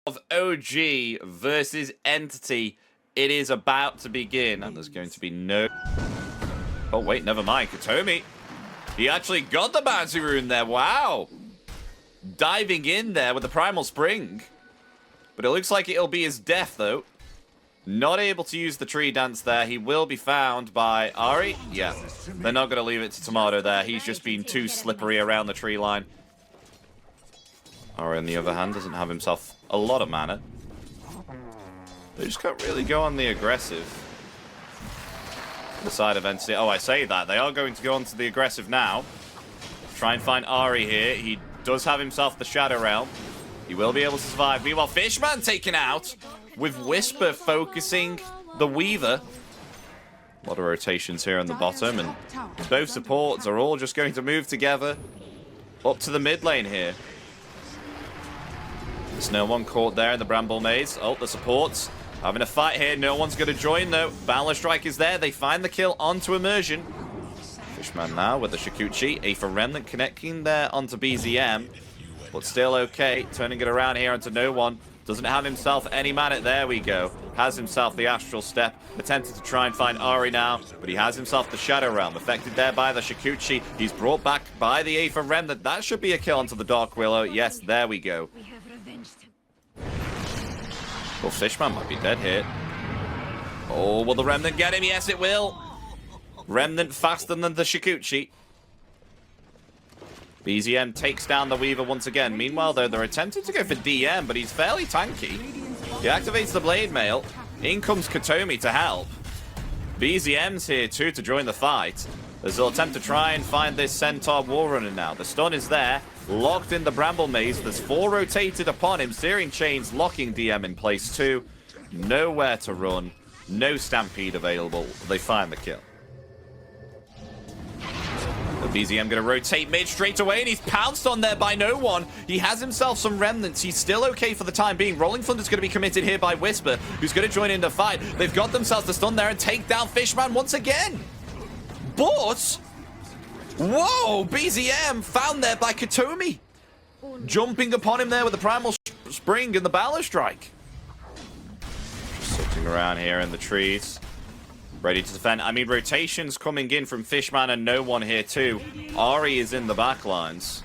of OG versus Entity. It is about to begin, and there's going to be no... Oh, wait, never mind. Katomi. He actually got the bouncy rune there. Wow. Diving in there with the Primal Spring. But it looks like it'll be his death, though. Not able to use the tree dance there. He will be found by Ahri. Yeah, they're not going to leave it to Tomato there. He's just been too slippery around the tree line. Ahri, on the other hand, doesn't have himself a lot of mana. They just can't really go on the aggressive. The side of Entity. Oh, I say that. They are going to go on to the aggressive now. Try and find Ahri here. He does have himself the Shadow Realm. He will be able to survive. Meanwhile, Fishman taken out with Whisper focusing the Weaver. A lot of rotations here on the bottom, and both supports are all just going to move together up to the mid lane here. There's no one caught there in the Bramble Maze. Oh, the supports having a fight here. No one's going to join, though. Balor Strike is there. They find the kill onto Immersion. Fishman now with the Shikuchi. Aether Remnant connecting there onto BZM. But still okay. Turning it around here onto no one. Doesn't have himself any mana. There we go. Has himself the Astral Step. Attempted to try and find Ahri now. But he has himself the Shadow Realm. Affected there by the Shikuchi. He's brought back by the Aether Remnant. That should be a kill onto the Dark Willow. Yes, there we go. Well, Fishman might be dead here. Oh, will the Remnant get him? Yes, it will. Remnant faster than the Shikuchi. BZM takes down the Weaver once again. Meanwhile, though, they're attempting to go for DM, but he's fairly tanky. He activates the Blade Mail. In comes Katomi to help. BZM's here, too, to join the fight. As they'll attempt to try and find this Centaur War Runner now. The stun is there. Locked in the Bramble Maze. There's 4 rotated upon him. Searing Chains locking DM in place, too. Nowhere to run. No Stampede available. They find the kill. The BZM going to rotate mid straight away, and he's pounced on there by no one. He has himself some remnants. He's still okay for the time being. Rolling Thunder's going to be committed here by Whisper, who's going to join in the fight. They've got themselves the stun there and take down Fishman once again. But... whoa! BZM found there by Katomi. Jumping upon him there with the Primal Spring and the Balor Strike. Just sitting around here in the trees. Ready to defend. I mean, rotations coming in from Fishman and no one here too. Ahri is in the back lines.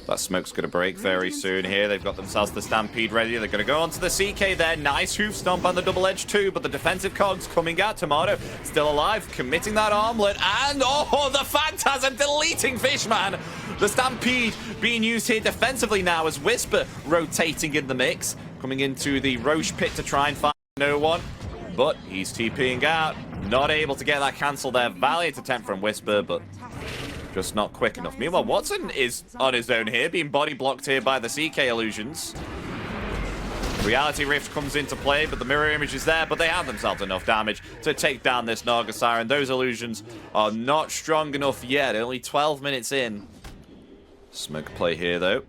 That smoke's going to break very soon here. They've got themselves the Stampede ready. They're going to go onto the CK there. Nice hoof stomp on the double edge too, but the defensive cogs coming out. Tomato still alive, committing that armlet. And, oh, the Phantasm deleting Fishman. The Stampede being used here defensively now as Whisper rotating in the mix. Coming into the Roche pit to try and find no one. But he's TPing out. Not able to get that cancel there. Valiant attempt from Whisper, but just not quick enough. Meanwhile, Watson is on his own here, being body blocked here by the CK illusions. Reality Rift comes into play, but the mirror image is there, but they have themselves enough damage to take down this Naga Siren. Those illusions are not strong enough yet. Only 12 minutes in. Smoke play here, though,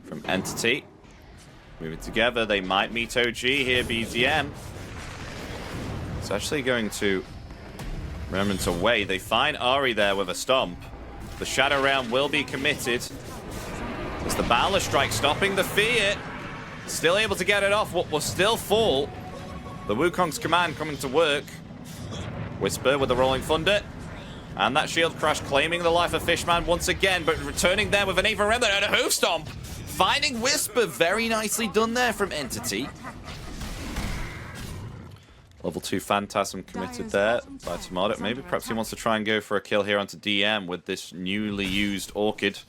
from Entity. Moving together, they might meet OG here, BZM. It's actually going to Remnant away. They find Ahri there with a stomp. The Shadow Realm will be committed. It's the Balor Strike stopping the fear. Still able to get it off. What will still fall. The Wukong's command coming to work. Whisper with the Rolling Thunder. And that Shield Crash claiming the life of Fishman once again, but returning there with an Aether Remnant and a Hoof Stomp. Finding Whisper. Very nicely done there from Entity. Level 2 Phantasm committed there by Tomato. Maybe perhaps he wants to try and go for a kill here onto DM with this newly used Orchid.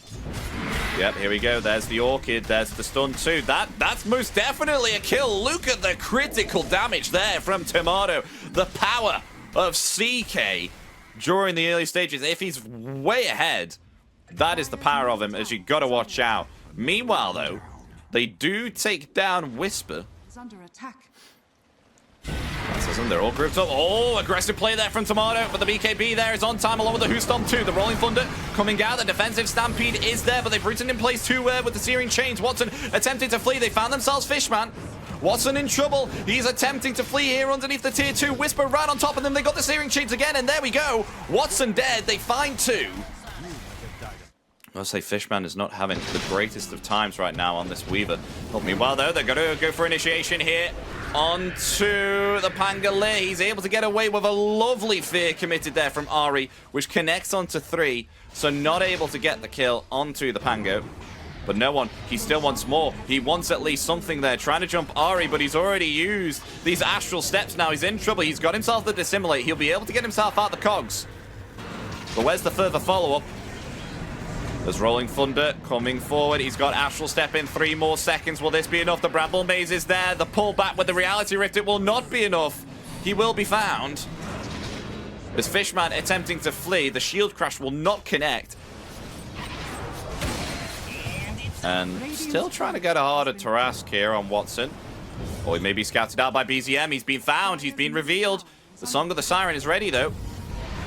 Yep, here we go. There's the Orchid. There's the stun too. That's most definitely a kill. Look at the critical damage there from Tomato. The power of CK during the early stages. If he's way ahead, that is the power of him, as you got to watch out. Meanwhile, though, they do take down Whisper. It's under attack. They're all grouped up. Oh, aggressive play there from Tomato, but the BKB there is on time along with the Hoof Stomp too. The Rolling Thunder coming out. The defensive Stampede is there, but they've rooted in place too with the Searing Chains. Watson attempting to flee. They found themselves Fishman. Watson in trouble. He's attempting to flee here underneath the tier 2. Whisper right on top of them. They got the Searing Chains again, and there we go. Watson dead. They find 2. I'll say Fishman is not having the greatest of times right now on this Weaver. But meanwhile, though, they're going to go for initiation here onto the Pangolier. He's able to get away with a lovely fear committed there from Ari, which connects onto 3. So not able to get the kill onto the Pango. But no one, he still wants more. He wants at least something there. Trying to jump Ari, but he's already used these astral steps now. He's in trouble. He's got himself the dissimulate. He'll be able to get himself out the cogs. But where's the further follow-up? There's Rolling Thunder coming forward. He's got Astral Step in 3 more seconds. Will this be enough? The Bramble Maze is there. The pullback with the Reality Rift, it will not be enough. He will be found. As Fishman attempting to flee, the shield crash will not connect. And still trying to get a harder Tarask here on Watson. Or he may be scouted out by BZM. He's been found. He's been revealed. The Song of the Siren is ready, though.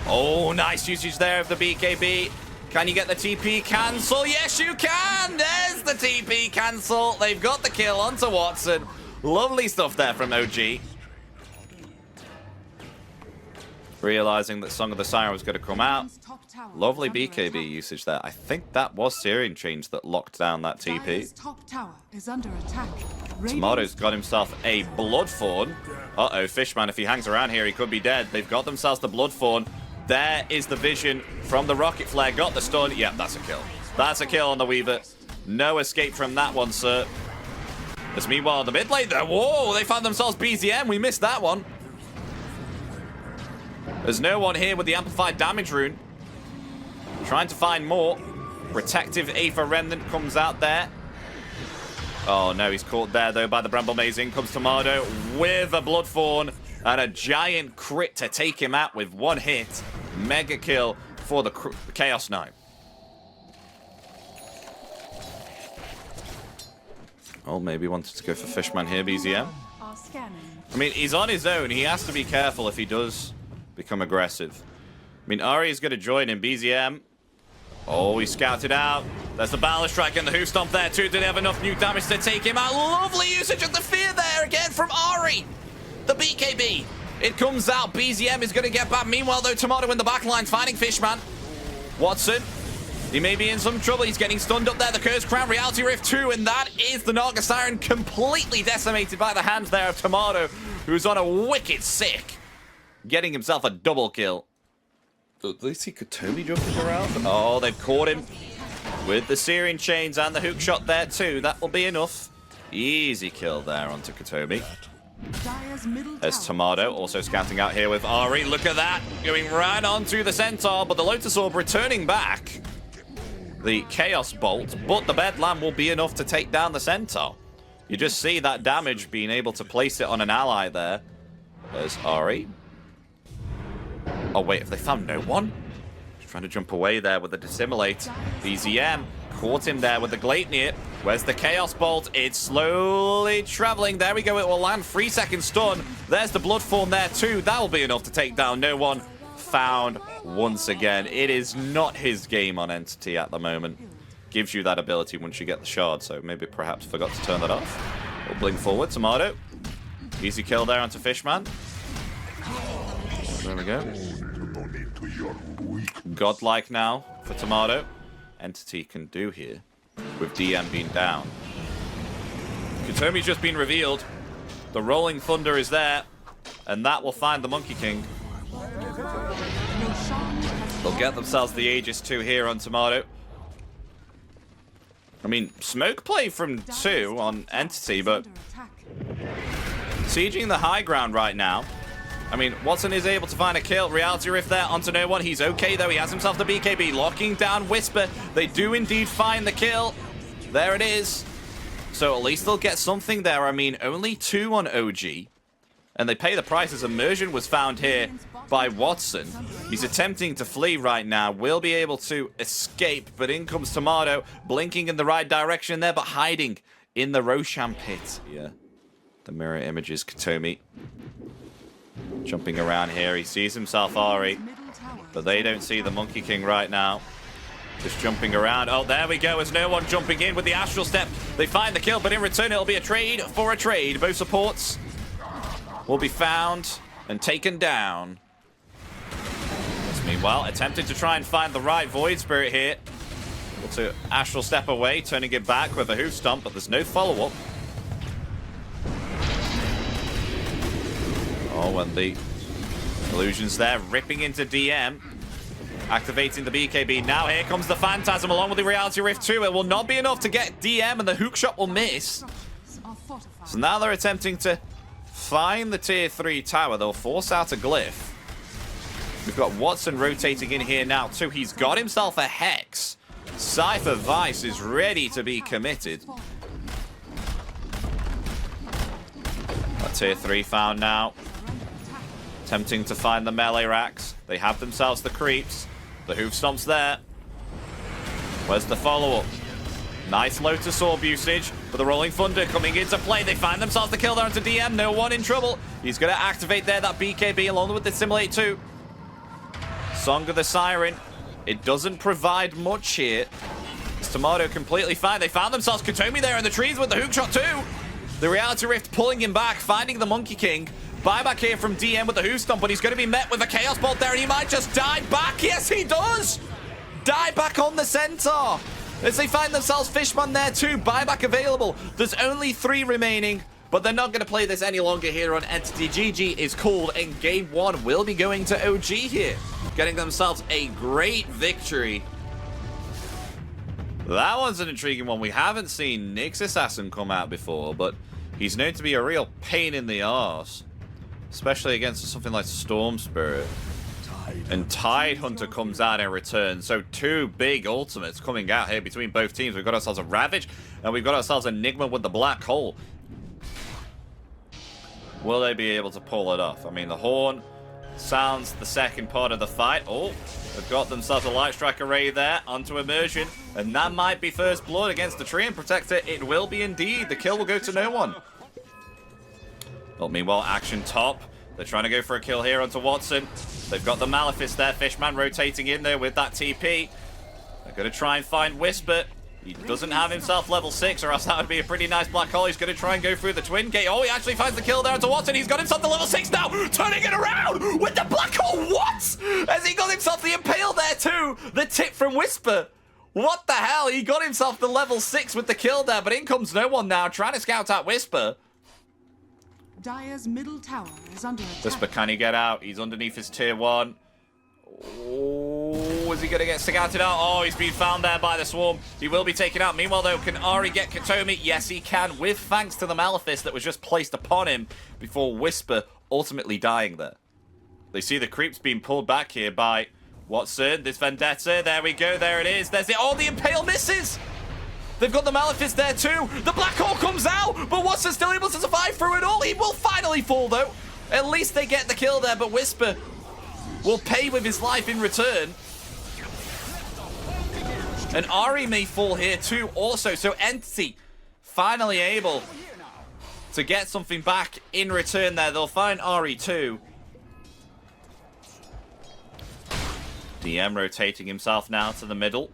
Oh, nice usage there of the BKB. Can you get the TP cancel? Yes, you can! There's the TP cancel. They've got the kill onto Watson. Lovely stuff there from OG. Realizing that Song of the Siren was going to come out. Lovely BKB usage there. I think that was Syrian Change that locked down that TP. Tomato's got himself a Bloodthorn. Uh-oh, Fishman, if he hangs around here, he could be dead. They've got themselves the Bloodthorn. There is the vision from the Rocket Flare. Got the stun. Yeah, that's a kill. That's a kill on the Weaver. No escape from that one, sir. As meanwhile, the mid lane there. Whoa, they found themselves BZM. We missed that one. There's no one here with the amplified damage rune. Trying to find more. Protective Aether Remnant comes out there. Oh, no, he's caught there, though, by the Bramble Maze. In comes Tomato with a Bloodthorn. And a giant crit to take him out with 1 hit. Mega kill for the Chaos Knight. Oh, maybe wanted to go for Fishman here, BZM. I mean, he's on his own. He has to be careful if he does become aggressive. I mean, Ari is going to join him. BZM. Oh, he scouted out. There's the Balance Strike and the Hoof Stomp there, too. Did they have enough new damage to take him out? Lovely usage of the Fear there again from Ari. The BKB. It comes out. BZM is going to get back. Meanwhile, though, Tomato in the back line's finding Fishman. Watson. He may be in some trouble. He's getting stunned up there. The Cursed Crown, Reality Rift 2, and that is the Naga Siren completely decimated by the hands there of Tomato, who's on a wicked sick. Getting himself a double kill. At least he could totally jumping around. Oh, they've caught him with the Syrian Chains and the hook shot there too. That will be enough. Easy kill there onto Katomi. As Tomato also scouting out here with Ari. Look at that. Going right onto the Centaur, but the Lotus Orb returning back. The Chaos Bolt, but the Bedlam will be enough to take down the Centaur. You just see that damage being able to place it on an ally there. There's Ari. Oh, wait, have they found no one? He's trying to jump away there with the Dissimulate. BZM caught him there with the Gleipnir. Where's the Chaos Bolt? It's slowly traveling. There we go. It will land. 3-second stun. There's the Bloodthorn there too. That will be enough to take down. No one found once again. It is not his game on Entity at the moment. Gives you that ability once you get the shard. So maybe perhaps forgot to turn that off. We'll blink forward. Tomato. Easy kill there onto Fishman. There we go. Godlike now for Tomato. Entity can do here with DM being down. Katomi's just been revealed. The Rolling Thunder is there, and that will find the Monkey King. They'll get themselves the Aegis 2 here on Tomato. I mean, smoke play from 2 on Entity, but sieging the high ground right now. I mean, Watson is able to find a kill. Reality Rift there onto no one. He's okay, though. He has himself the BKB. Locking down Whisper. They do indeed find the kill. There it is. So at least they'll get something there. I mean, only 2 on OG. And they pay the price as Immersion was found here by Watson. He's attempting to flee right now. Will be able to escape. But in comes Tomato. Blinking in the right direction there, but hiding in the Roshan pit. Yeah. The mirror images Katomi. Jumping around here. He sees himself Ari. But they don't see the Monkey King right now. Just jumping around. Oh, there we go. As no one jumping in with the Astral Step. They find the kill, but in return, it'll be a trade for a trade. Both supports will be found and taken down. Meanwhile, attempting to try and find the right Void Spirit here. To Astral Step away, turning it back with a hoof stomp, but there's no follow-up. Oh, and the illusions there, ripping into DM. Activating the BKB. Now here comes the Phantasm along with the Reality Rift 2. It will not be enough to get DM, and the hook shot will miss. So now they're attempting to find the tier 3 tower. They'll force out a glyph. We've got Watson rotating in here now too. He's got himself a Hex. Cypher Vice is ready to be committed. A tier 3 found now. Attempting to find the melee racks. They have themselves the creeps. The hoof stomps there. Where's the follow-up? Nice Lotus Orb usage, but the Rolling Thunder coming into play. They find themselves the kill there onto DM. No one in trouble. He's going to activate there that BKB along with the Simulate 2. Song of the Siren. It doesn't provide much here. It's Tomato completely fine. They found themselves Katomi there in the trees with the hook shot too. The Reality Rift pulling him back, finding the Monkey King. Buyback here from DM with the hoof stomp, but he's going to be met with a Chaos Bolt there, and he might just die back. Yes, he does! Die back on the Centaur. As they find themselves Fishman there too. Buyback available. There's only 3 remaining, but they're not going to play this any longer here on Entity. GG is called, and game 1 will be going to OG here. Getting themselves a great victory. That one's an intriguing one. We haven't seen Nyx Assassin come out before, but he's known to be a real pain in the arse. Especially against something like Storm Spirit. And Tidehunter comes out in return. So 2 big ultimates coming out here between both teams. We've got ourselves a Ravage, and we've got ourselves Enigma with the Black Hole. Will they be able to pull it off? I mean, the Horn sounds the second part of the fight. Oh, they've got themselves a Light Strike Array there onto Immersion. And that might be first blood against the Treant Protector. It will be indeed. The kill will go to no one. Well, meanwhile, action top. They're trying to go for a kill here onto Watson. They've got the Malefice there. Fishman rotating in there with that TP. They're going to try and find Whisper. He doesn't have himself level 6, or else that would be a pretty nice black hole. He's going to try and go through the Twin Gate. Oh, he actually finds the kill there onto Watson. He's got himself the level 6 now. Turning it around with the black hole. What? Has he got himself the Impale there too? The tip from Whisper. What the hell? He got himself the level 6 with the kill there, but in comes no one now, trying to scout out Whisper. Dire's middle tower is under attack. Whisper, can he get out? He's underneath his tier 1. Oh, is he going to get scouted out? Oh, he's been found there by the Swarm. He will be taken out. Meanwhile, though, can Ari get Katomi? Yes, he can, with thanks to the Malefice that was just placed upon him before Whisper ultimately dying there. They see the creeps being pulled back here by Watson. This Vendetta. There we go. There it is. There's it. Oh, the Impale misses. They've got the Malefice there too. The Black Hole comes out, but Watson still able to survive through it all. He will finally fall though. At least they get the kill there, but Whisper will pay with his life in return. And Ari may fall here too also. So Entity finally able to get something back in return there. They'll find Ari too. DM rotating himself now to the middle,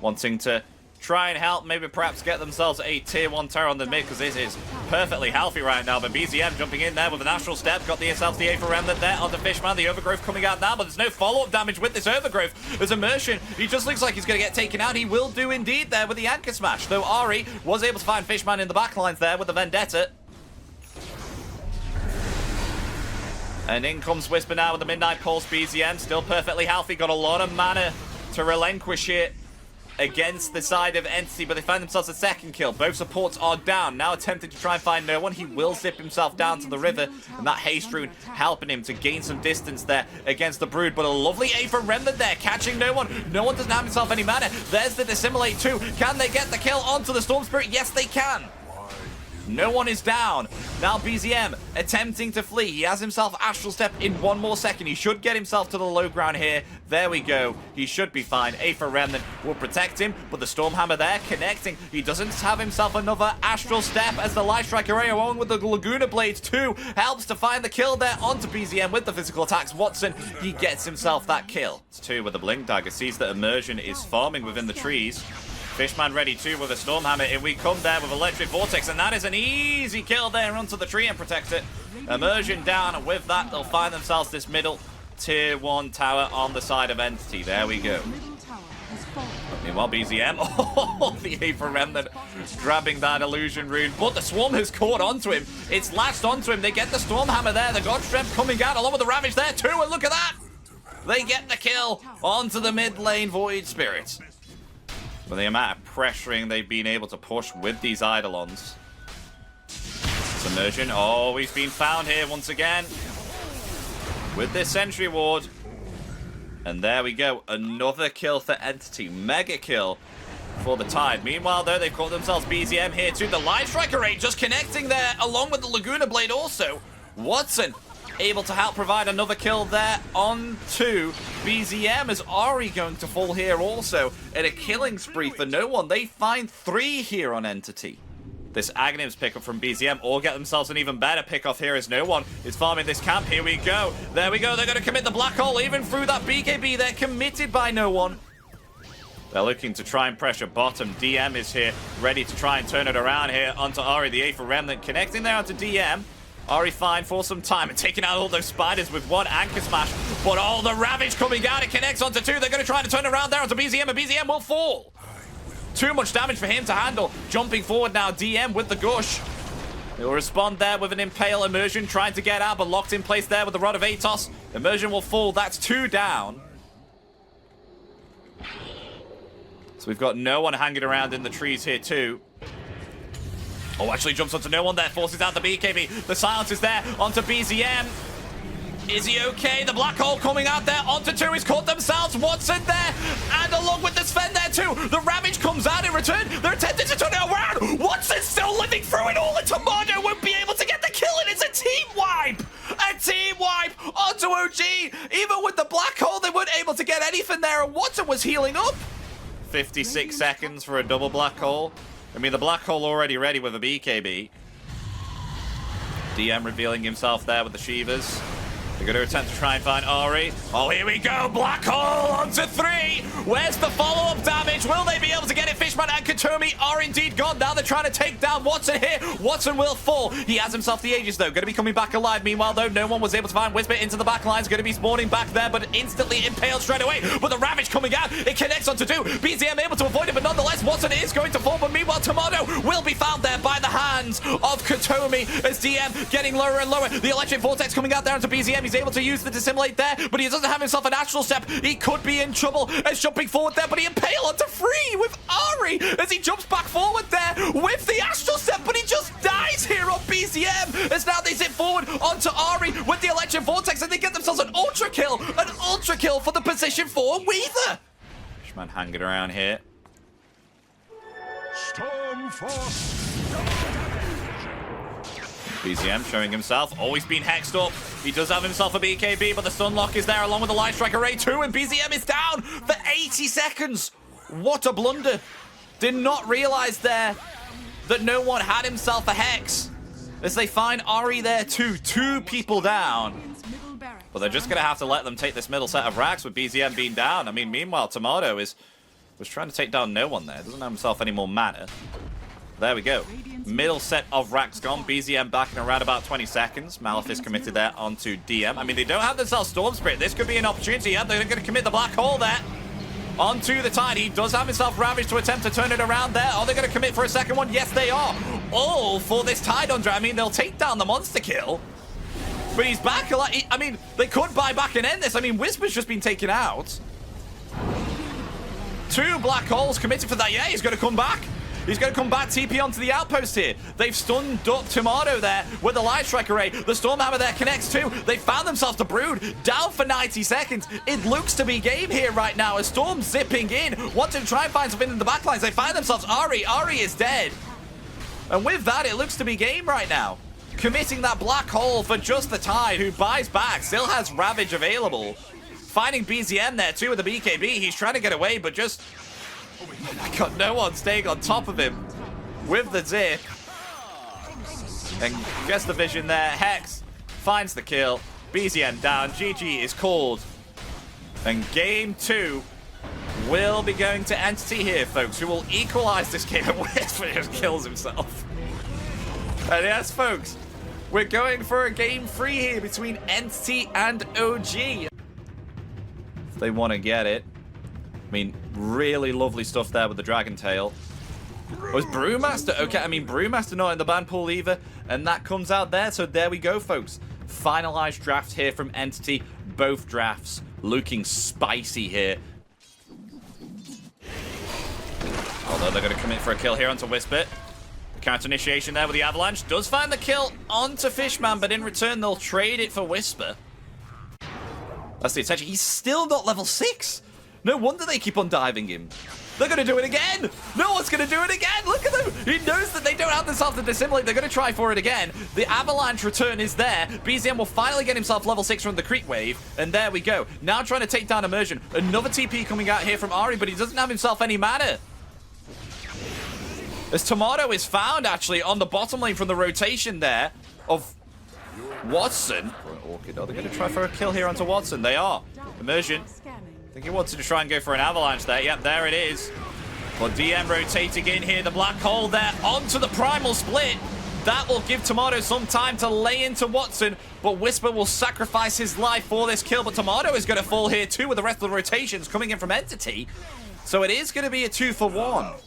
wanting to try and help, maybe perhaps get themselves a tier 1 tower on the mid, because this is perfectly healthy right now. But BZM jumping in there with an Astral Step, got themselves the A for Remnant there onto Fishman. The Overgrowth coming out now, but there's no follow-up damage with this Overgrowth. There's Immersion. He just looks like he's going to get taken out. He will do indeed there with the Anchor Smash, though Ari was able to find Fishman in the backlines there with the Vendetta. And in comes Whisper now with the Midnight Pulse. BZM still perfectly healthy, got a lot of mana to relinquish it against the side of Entity, but they find themselves a second kill. Both supports are down. Now attempting to try and find no one. He will zip himself down to the river, and that Haste Rune helping him to gain some distance there against the Brood. But a lovely A for Remnant there, catching no one. No one doesn't have himself any mana. There's the Dissimulate too. Can they get the kill onto the Storm Spirit? Yes, they can. No one is down. Now BZM attempting to flee. He has himself Astral Step in 1 more second. He should get himself to the low ground here. There we go. He should be fine. A for Remnant will protect him, but the Stormhammer there connecting. He doesn't have himself another Astral Step as the Light Strike Array along with the Laguna Blades too helps to find the kill there onto BZM with the physical attacks. Watson, he gets himself that kill. It's 2 with the Blink Dagger. Sees that Immersion is farming within the trees. Fishman ready too with a Stormhammer. In we come there with Electric Vortex, and that is an easy kill there onto the tree and protect it. Immersion down, and with that, they'll find themselves this middle tier 1 tower on the side of Entity. There we go. Meanwhile, BZM, oh, the Aether Remnant grabbing that illusion rune, but the Swarm has caught onto him. It's latched onto him. They get the Stormhammer there. The God Strength coming out along with the Ravage there too, and look at that. They get the kill onto the mid lane Void Spirits. But the amount of pressuring they've been able to push with these Eidolons. Submersion, oh, he's been found here once again with this Sentry Ward. And there we go, another kill for Entity. Mega kill for the Tide. Meanwhile, though, they've caught themselves BZM here too. The Light Striker rate just connecting there, along with the Laguna Blade also. Watson able to help provide another kill there onto BZM. Is Ari going to fall here also in a killing spree for no one? They find 3 here on Entity. This Aghanims pickup from BZM, or get themselves an even better pick-off here as no one is farming this camp. Here we go. There we go. They're going to commit the Black Hole even through that BKB. They're committed by no one. They're looking to try and pressure bottom. DM is here, ready to try and turn it around here onto Ari, the Aether Remnant, connecting there onto DM. Ari fine for some time and taking out all those spiders with one Anchor Smash. But all the Ravage coming out. It connects onto 2. They're going to try to turn it around there onto BZM, and BZM will fall. Too much damage for him to handle. Jumping forward now, DM with the Gush. He'll respond there with an Impale Immersion, trying to get out, but locked in place there with the Rod of Atos. Immersion will fall. That's 2 down. So we've got no one hanging around in the trees here too. Oh, actually jumps onto no one there, forces out the BKB. The silence is there onto BZM. Is he okay? The Black Hole coming out there onto 2. He's caught themselves. Watson there, and along with the Sven there too. The Ravage comes out in return. They're attempting to turn it around. Watson's still living through it all, and Tomato won't be able to get the kill, and it's a team wipe. A team wipe onto OG. Even with the Black Hole, they weren't able to get anything there, and Watson was healing up. 56 seconds for a double Black Hole. I mean, the Black Hole already ready with a BKB. DM revealing himself there with the Shivas. They're going to attempt to try and find Ari. Oh, here we go. Black Hole onto 3. Where's the follow-up damage? Will they be able to get it? Fishman and Katomi are indeed gone. Now they're trying to take down Watson here. Watson will fall. He has himself the Aegis, though. Going to be coming back alive. Meanwhile, though, no one was able to find Whisper into the back lines. Going to be spawning back there, but instantly impaled straight away. But the Ravage coming out. It connects onto 2. BZM able to avoid it, but nonetheless, Watson is going to fall. But meanwhile, Tomato will be found there by the hands of Katomi as DM getting lower and lower. The Electric Vortex coming out there onto BZM. He's able to use the Dissimulate there, but he doesn't have himself an Astral Step. He could be in trouble as jumping forward there, but he impale onto 3 with Ari as he jumps back forward there with the Astral Step, but he just dies here on BZM as now they zip forward onto Ari with the Electric Vortex, and they get themselves an ultra kill for the position 4 Weaver. Fishman hanging around here. Storm Force. BZM showing himself, always been hexed up. He does have himself a BKB, but the Stunlock is there along with the Light Strike Array too, and BZM is down for 80 seconds. What a blunder. Did not realize there that no one had himself a Hex. As they find Ari there too, 2 people down. But they're just going to have to let them take this middle set of racks with BZM being down. I mean, meanwhile, Tomato was trying to take down no one there. Doesn't have himself any more mana. There we go. Middle set of racks gone. BZM back in around about 20 seconds. Malphite committed there onto DM. I mean, they don't have themselves Storm Spirit. This could be an opportunity. Yeah, they're going to commit the Black Hole there onto the Tide. He does have himself Ravage to attempt to turn it around there. Are they going to commit for a second one? Yes, they are. All for this Tide Under. I mean, they'll take down the monster kill. But he's back. I mean, they could buy back and end this. I mean, Whisper's just been taken out. 2 Black Holes committed for that. Yeah, he's going to come back. He's going to come back, TP onto the outpost here. They've stunned up Tomato there with the Light Strike Array. The Stormhammer there connects too. They found themselves the Brood down for 90 seconds. It looks to be game here right now as Storm zipping in. Wanting to try and find something in the backlines. They find themselves Ari. Ari is dead. And with that, it looks to be game right now. Committing that Black Hole for just the Tide, who buys back. Still has Ravage available. Finding BZM there too with the BKB. He's trying to get away, but just... oh my god, no one staying on top of him with the zip. And gets the vision there. Hex finds the kill. BZM down. GG is called. And game 2 will be going to Entity here, folks, who will equalize this game. And Whisper just kills himself. And yes, folks, we're going for a game 3 here between Entity and OG. If they want to get it. I mean, really lovely stuff there with the Dragon Tail. Was Brewmaster? Okay, I mean, Brewmaster not in the ban pool either. And that comes out there. So there we go, folks. Finalized draft here from Entity. Both drafts looking spicy here. Although they're going to commit for a kill here onto Whisper. The counter initiation there with the Avalanche. Does find the kill onto Fishman, but in return they'll trade it for Whisper. That's the attention. He's still not level 6. No wonder they keep on diving him. They're going to do it again. No one's going to do it again. Look at them. He knows that they don't have this after dissimulate. They're going to try for it again. The Avalanche return is there. BZM will finally get himself level 6 from the Creep Wave. And there we go. Now trying to take down Immersion. Another TP coming out here from Ari, but he doesn't have himself any mana. As Tomato is found, actually, on the bottom lane from the rotation there of Watson. Orchid, are they going to try for a kill here onto Watson? They are. Immersion. I think he wanted to try and go for an avalanche there. Yep, there it is. But DM rotating in here. The black hole there onto the primal split. That will give Tomato some time to lay into Watson. But Whisper will sacrifice his life for this kill. But Tomato is going to fall here too with the rest of the rotations coming in from Entity. So it is going to be a 2-for-1.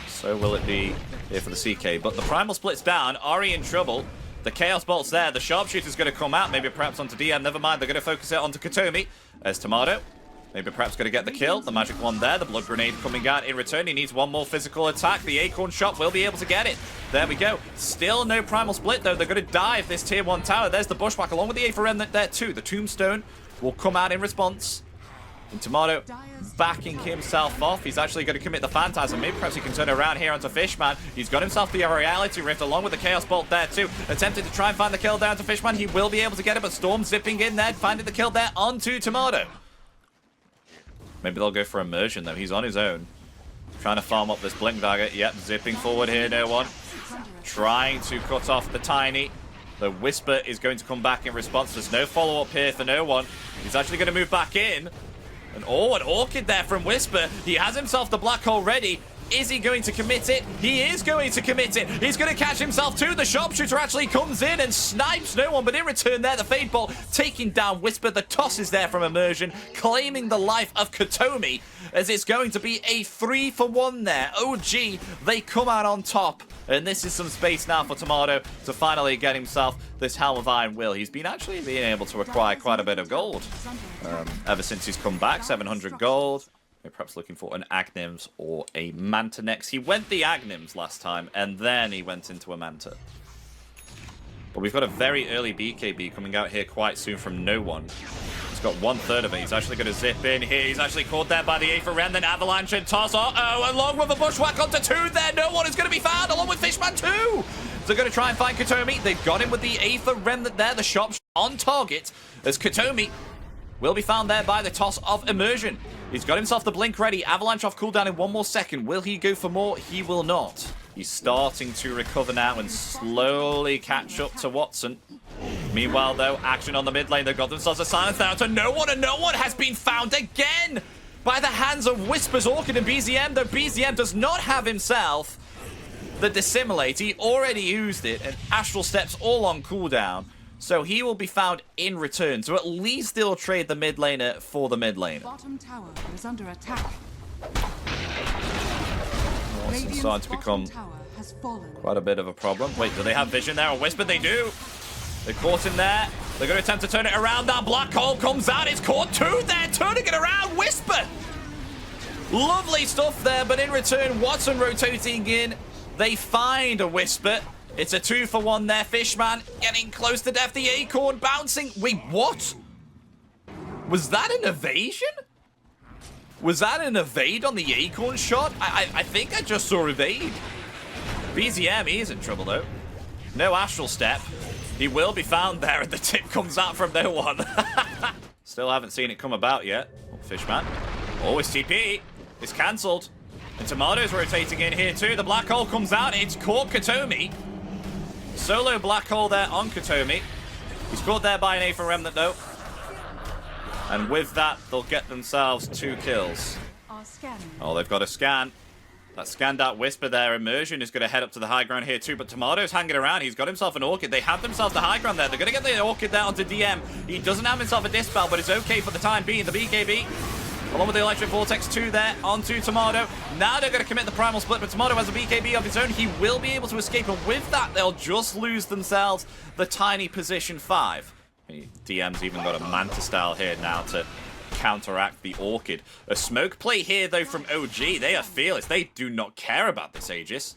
So will it be here for the CK. But the primal split's down. Ari in trouble. The Chaos Bolt's there. The Sharpshooter's going to come out. Maybe perhaps onto DM. Never mind. They're going to focus it onto Katomi. There's Tomato. Maybe perhaps going to get the kill. The magic one there. The blood grenade coming out in return. He needs one more physical attack. The Acorn shot will be able to get it. There we go. Still no primal split, though. They're going to dive this tier 1 tower. There's the Bushwhack along with the Aether Remnant there, too. The Tombstone will come out in response. And Tomato backing himself off. He's actually going to commit the Phantasm. Maybe perhaps he can turn around here onto Fishman. He's got himself the Reality Rift along with the Chaos Bolt there too. Attempted to try and find the kill down to Fishman. He will be able to get it, but Storm zipping in there, finding the kill there onto Tomato. Maybe they'll go for Immersion though. He's on his own. Trying to farm up this Blink Dagger. Yep, zipping forward here, no one. Trying to cut off the Tiny. The Whisper is going to come back in response. There's no follow-up here for no one. He's actually going to move back in. And oh, an Orchid there from Whisper. He has himself the black hole ready. Is he going to commit it? He is going to commit it. He's going to catch himself too. The Sharpshooter actually comes in and snipes no one. But in return there, the Fade Bolt taking down Whisper. The toss is there from Immersion, claiming the life of Katomi. As it's going to be a 3-for-1 there. OG, they come out on top. And this is some space now for Tomato to finally get himself this Helm of Iron Will. He's been actually being able to acquire quite a bit of gold ever since he's come back. 700 gold. We're perhaps looking for an Agnims or a Manta next. He went the Agnims last time, and then he went into a Manta. But we've got a very early BKB coming out here quite soon from no one. He's got 1/3 of it. He's actually going to zip in here. He's actually caught there by the Aether Ren, then Avalanche and Toss. Uh-oh, along with the Bushwhack onto 2 there. No one is going to be found, along with Fishman too. So they're going to try and find Katomi. They've got him with the Aether Remnant there. The shop's on target as Katomi will be found there by the toss of Immersion. He's got himself the blink ready. Avalanche off cooldown in 1 more second. Will he go for more? He will not. He's starting to recover now and slowly catch up to Watson. Meanwhile, though, action on the mid lane. They've got themselves a silence down to no one, and no one has been found again by the hands of Whispers, Orchid, and BZM, though BZM does not have himself the Dissimulate. He already used it, and Astral Steps all on cooldown. So he will be found in return. So at least they'll trade the mid laner for the mid laner. Bottom tower is under attack. It's starting to become quite a bit of a problem. Wait, do they have vision there on Whisper? They do. They're caught in there. They're going to attempt to turn it around. That black hole comes out. It's caught too there. Turning it around. Whisper. Lovely stuff there. But in return, Watson rotating in. They find a Whisper. It's a 2-for-1 there. Fishman getting close to death. The Acorn bouncing. Wait, what? Was that an evasion? Was that an evade on the Acorn shot? I think I just saw evade. BZM, he is in trouble though. No Astral Step. He will be found there, and the tip comes out from no one. Still haven't seen it come about yet. Oh, Fishman. Oh, his TP. It's cancelled. And Tomato's rotating in here too. The black hole comes out. It's caught Katomi. Solo black hole there on Katomi. He's caught there by an Aether Remnant though. And with that, they'll get themselves 2 kills. Oh, they've got a scan. That scanned out Whisper there. Immersion is going to head up to the high ground here too, but Tomato's hanging around. He's got himself an Orchid. They have themselves the high ground there. They're going to get the Orchid there onto DM. He doesn't have himself a Dispel, but it's okay for the time being. The BKB along with the Electric Vortex 2 there onto Tomato. Now they're going to commit the Primal Split, but Tomato has a BKB of his own. He will be able to escape, and with that, they'll just lose themselves the tiny position 5. DM's even got a Manta style here now to counteract the Orchid. A smoke play here, though, from OG. They are fearless. They do not care about this Aegis.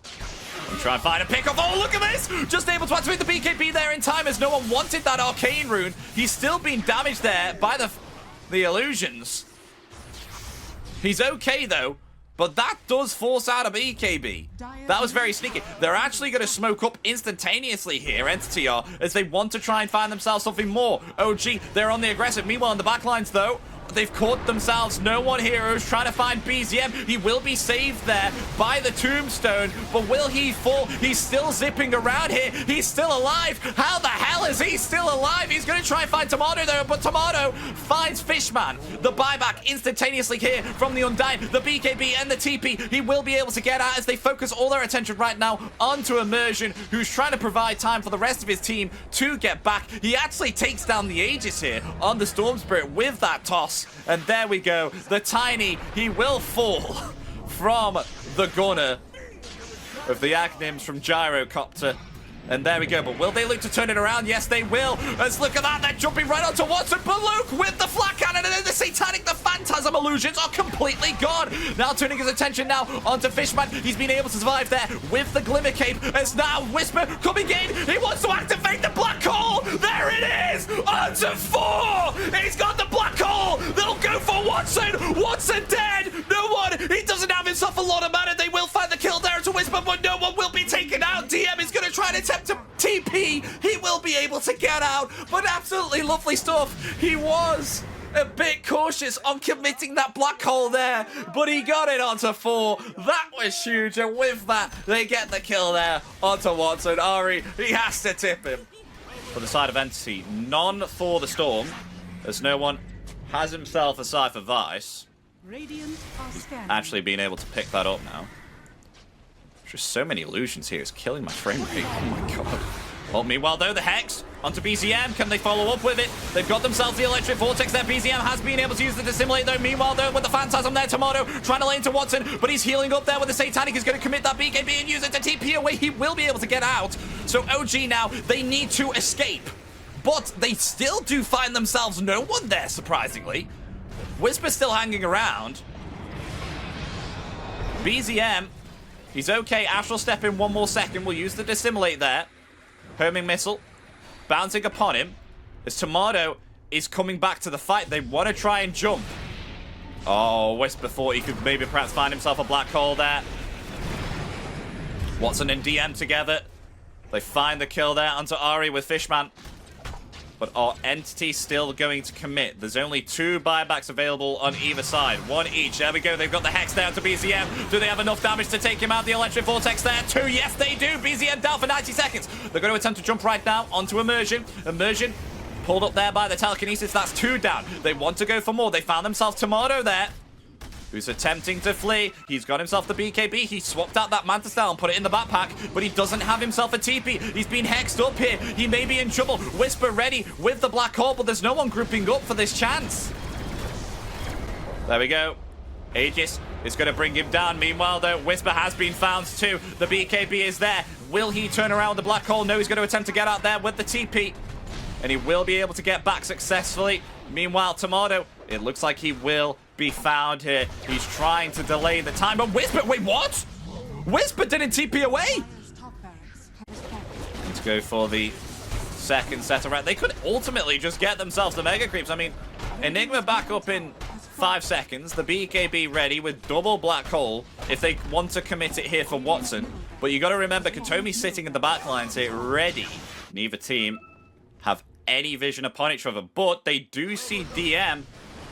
And try and find a pick-off. Oh, look at this! Just able to activate the BKB there in time as no one wanted that Arcane Rune. He's still being damaged there by the illusions. He's okay, though. But that does force out a BKB. That was very sneaky. They're actually going to smoke up instantaneously here, Entity are, as they want to try and find themselves something more. OG, they're on the aggressive. Meanwhile, in the backlines, though, they've caught themselves. No one here is trying to find BZM. He will be saved there by the tombstone, but will he fall? He's still zipping around here. He's still alive. How the hell is he still alive? He's going to try and find Tomato there, but Tomato finds Fishman. The buyback instantaneously here from the Undying, the BKB and the TP. He will be able to get out as they focus all their attention right now onto Immersion, who's trying to provide time for the rest of his team to get back. He actually takes down the Aegis here on the Storm Spirit with that toss. And there we go. The Tiny, he will fall from the gunner of the Agnims from Gyrocopter. And there we go. But will they look to turn it around? Yes, they will. Let's look at that. They're jumping right onto Watson. But Luke with the flat cannon. And then the Satanic, the Phantasm illusions are completely gone. Now turning his attention now onto Fishman. He's been able to survive there with the Glimmer Cape. As now Whisper coming in. He wants to activate the Black Hole. There it is. Onto 4. He's got the Black Hole. They'll go for Watson. Watson dead. No one. He doesn't have himself a lot of mana. They will find the kill there to Whisper, but no one will be taken out. DM is going to try and attempt to TP. He will be able to get out, but absolutely lovely stuff. He was a bit cautious on committing that Black Hole there, but he got it onto 4. That was huge, and with that, they get the kill there onto Watson. Ari, he has to tip him. For the side of Entity, none for the Storm, as no one has himself a Cypher Vice. Actually being able to pick that up now. Just so many illusions here. It's killing my frame rate. Oh my god. Well, meanwhile, though, the Hex onto BZM. Can they follow up with it? They've got themselves the Electric Vortex there. BZM has been able to use the Dissimulate, though. Meanwhile, though, with the Phantasm there, Tomato trying to lay into Watson, but he's healing up there with the Satanic. He's going to commit that BKB and use it to TP away. He will be able to get out. So OG now, they need to escape. But they still do find themselves no one there, surprisingly. Whisper still hanging around. BZM, he's okay. Astral Step in 1 more second. We'll use the Dissimulate there. Homing Missile bouncing upon him as Tomato is coming back to the fight. They want to try and jump. Oh, Whisper thought he could maybe perhaps find himself a Black Hole there. Watson and DM together. They find the kill there onto Ari with Fishman. But our Entity still going to commit. There's only 2 buybacks available on either side. 1 each. There we go. They've got the Hex down to BZM. Do they have enough damage to take him out? The Electric Vortex there. 2. Yes, they do. BZM down for 90 seconds. They're going to attempt to jump right now onto Immersion. Immersion pulled up there by the Telekinesis. That's 2 down. They want to go for more. They found themselves Tomato there, who's attempting to flee. He's got himself the BKB. He swapped out that Manta Style and put it in the backpack, but he doesn't have himself a TP. He's been hexed up here. He may be in trouble. Whisper ready with the Black Hole, but there's no one grouping up for this chance. There we go. Aegis is going to bring him down. Meanwhile, though, Whisper has been found too. The BKB is there. Will he turn around the Black Hole? No, he's going to attempt to get out there with the TP. And he will be able to get back successfully. Meanwhile, Tomato, it looks like he will be found here. He's trying to delay the time, but Whisper, wait, what? Whisper didn't TP away. Let's go for the second set around. They could ultimately just get themselves the Mega Creeps. I mean, Enigma back up in 5 seconds. The BKB ready with double Black Hole if they want to commit it here for Watson. But you got to remember, Katomi's sitting in the back lines here ready. Neither team have any vision upon each other, but they do see DM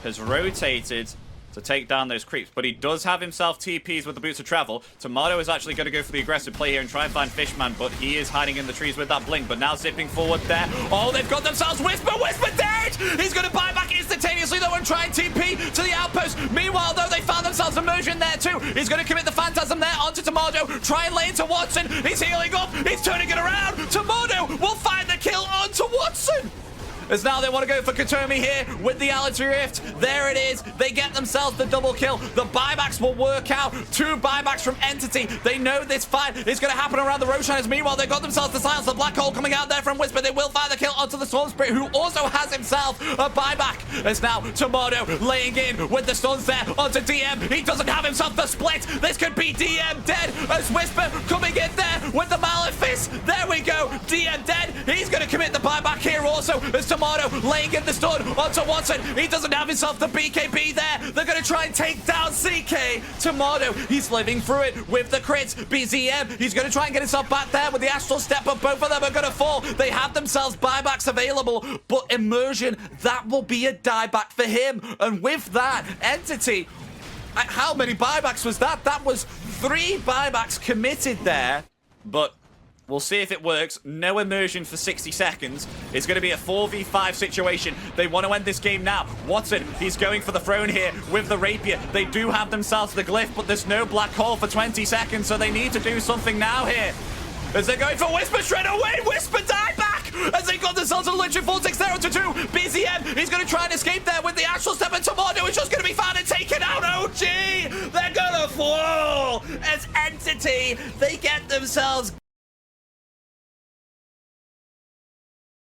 has rotated to take down those creeps, but he does have himself TPs with the Boots of Travel. Tomato is actually going to go for the aggressive play here and try and find Fishman, but he is hiding in the trees with that blink, but now zipping forward there. Oh, they've got themselves Whisper! Whisper dead! He's going to buy back instantaneously, though, and try and TP to the outpost. Meanwhile, though, they found themselves Immersion there, too. He's going to commit the Phantasm there onto Tomato, try and lay into Watson. He's healing up, he's turning it around. Tomato will find the kill onto Watson! as now they want to go for Katomi here with the Ality Rift. There it is. They get themselves the double kill. The buybacks will work out. 2 buybacks from Entity. They know this fight is going to happen around the Roshiners. Meanwhile, they got themselves the silence. The Black Hole coming out there from Whisper. They will fire the kill onto the Storm Spirit, who also has himself a buyback. As now Tomato laying in with the stuns there onto DM. He doesn't have himself the split. This could be DM dead as Whisper coming in there with the Malefice. There we go. DM dead. He's going to commit the buyback here also as Tomato laying in the stun onto Watson. He doesn't have himself the BKB there. They're going to try and take down CK. Tomato, he's living through it with the crits. BZM, he's going to try and get himself back there with the Astral Step, but both of them are going to fall. They have themselves buybacks available, but Immersion, that will be a dieback for him. And with that, Entity, how many buybacks was that? That was 3 buybacks committed there, but we'll see if it works. No immersion for 60 seconds. It's going to be a 4v5 situation. They want to end this game now. Watson, he's going for the throne here with the Rapier. They do have themselves the Glyph, but there's no Black Hole for 20 seconds, so they need to do something now here. As they're going for Whisper straight away. Whisper die back as they got themselves a Lynch 4-6 there onto 2. BZM, he's going to try and escape there with the Astral Step, and Tomato is just going to be found and taken out. OG, they're going to fall as Entity. They get themselves